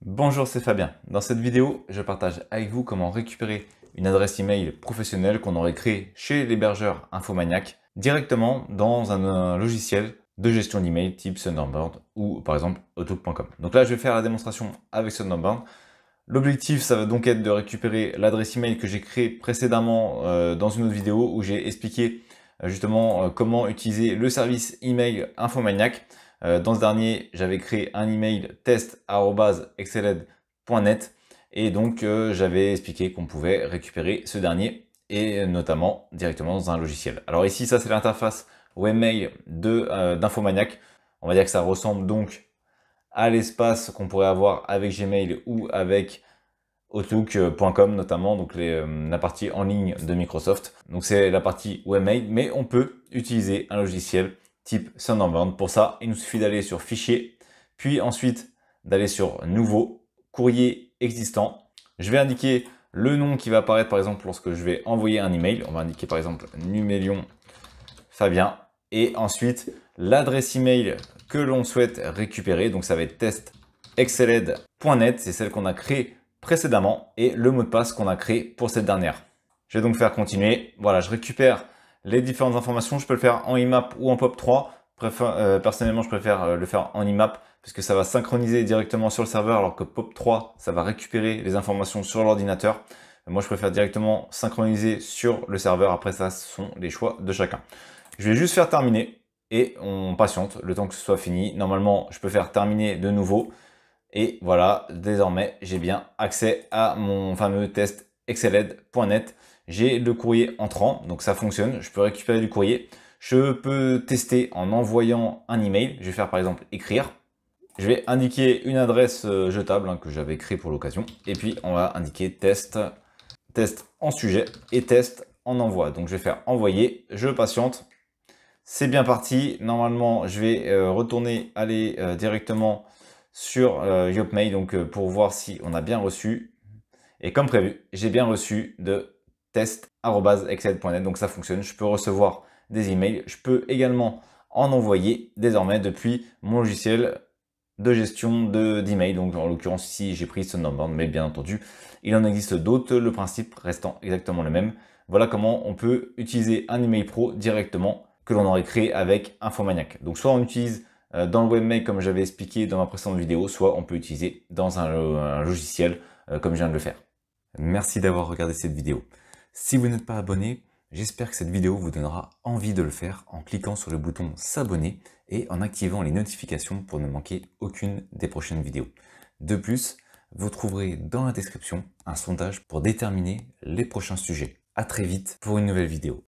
Bonjour, c'est Fabien. Dans cette vidéo, je partage avec vous comment récupérer une adresse email professionnelle qu'on aurait créée chez l'hébergeur Infomaniac directement dans un logiciel de gestion d'email type Thunderbird ou par exemple Outlook.com. Donc là, je vais faire la démonstration avec Thunderbird. L'objectif, ça va donc être de récupérer l'adresse email que j'ai créée précédemment dans une autre vidéo où j'ai expliqué justement comment utiliser le service email Infomaniac. Dans ce dernier, j'avais créé un email test@exceled.net et donc j'avais expliqué qu'on pouvait récupérer ce dernier et notamment directement dans un logiciel. Alors ici, ça c'est l'interface webmail d'Infomaniac. On va dire que ça ressemble donc à l'espace qu'on pourrait avoir avec Gmail ou avec Outlook.com notamment, donc la partie en ligne de Microsoft. Donc c'est la partie webmail, mais on peut utiliser un logiciel type Thunderbird. Pour ça, il nous suffit d'aller sur Fichier, puis ensuite d'aller sur Nouveau, Courrier existant. Je vais indiquer le nom qui va apparaître par exemple lorsque je vais envoyer un email. On va indiquer par exemple Numélion Fabien. Et ensuite, l'adresse email que l'on souhaite récupérer. Donc ça va être test.exceled.net, c'est celle qu'on a créée précédemment, et le mot de passe qu'on a créé pour cette dernière. Je vais donc faire continuer. Voilà, je récupère les différentes informations. Je peux le faire en IMAP ou en POP3. Personnellement, je préfère le faire en IMAP parce que ça va synchroniser directement sur le serveur, alors que POP3, ça va récupérer les informations sur l'ordinateur. Moi, je préfère directement synchroniser sur le serveur. Après, ça, ce sont les choix de chacun. Je vais juste faire terminer et on patiente le temps que ce soit fini. Normalement, je peux faire terminer de nouveau. Et voilà, désormais, j'ai bien accès à mon fameux test exceled.net. J'ai le courrier entrant, donc ça fonctionne. Je peux récupérer du courrier. Je peux tester en envoyant un email. Je vais faire par exemple écrire. Je vais indiquer une adresse jetable que j'avais créée pour l'occasion. Et puis, on va indiquer test en sujet et test en envoi. Donc, je vais faire envoyer. Je patiente. C'est bien parti. Normalement, je vais retourner aller directement sur Yopmail donc pour voir si on a bien reçu. Et comme prévu, j'ai bien reçu de test@excel.net. Donc ça fonctionne. Je peux recevoir des emails. Je peux également en envoyer désormais depuis mon logiciel de gestion d'email. Donc en l'occurrence ici, j'ai pris Thunderbird, mais bien entendu, il en existe d'autres. Le principe restant exactement le même. Voilà comment on peut utiliser un email pro directement que l'on aurait créé avec Infomaniac. Donc soit on utilise dans le webmail comme j'avais expliqué dans ma précédente vidéo, soit on peut utiliser dans un logiciel comme je viens de le faire. Merci d'avoir regardé cette vidéo. Si vous n'êtes pas abonné, j'espère que cette vidéo vous donnera envie de le faire en cliquant sur le bouton s'abonner et en activant les notifications pour ne manquer aucune des prochaines vidéos. De plus, vous trouverez dans la description un sondage pour déterminer les prochains sujets. À très vite pour une nouvelle vidéo.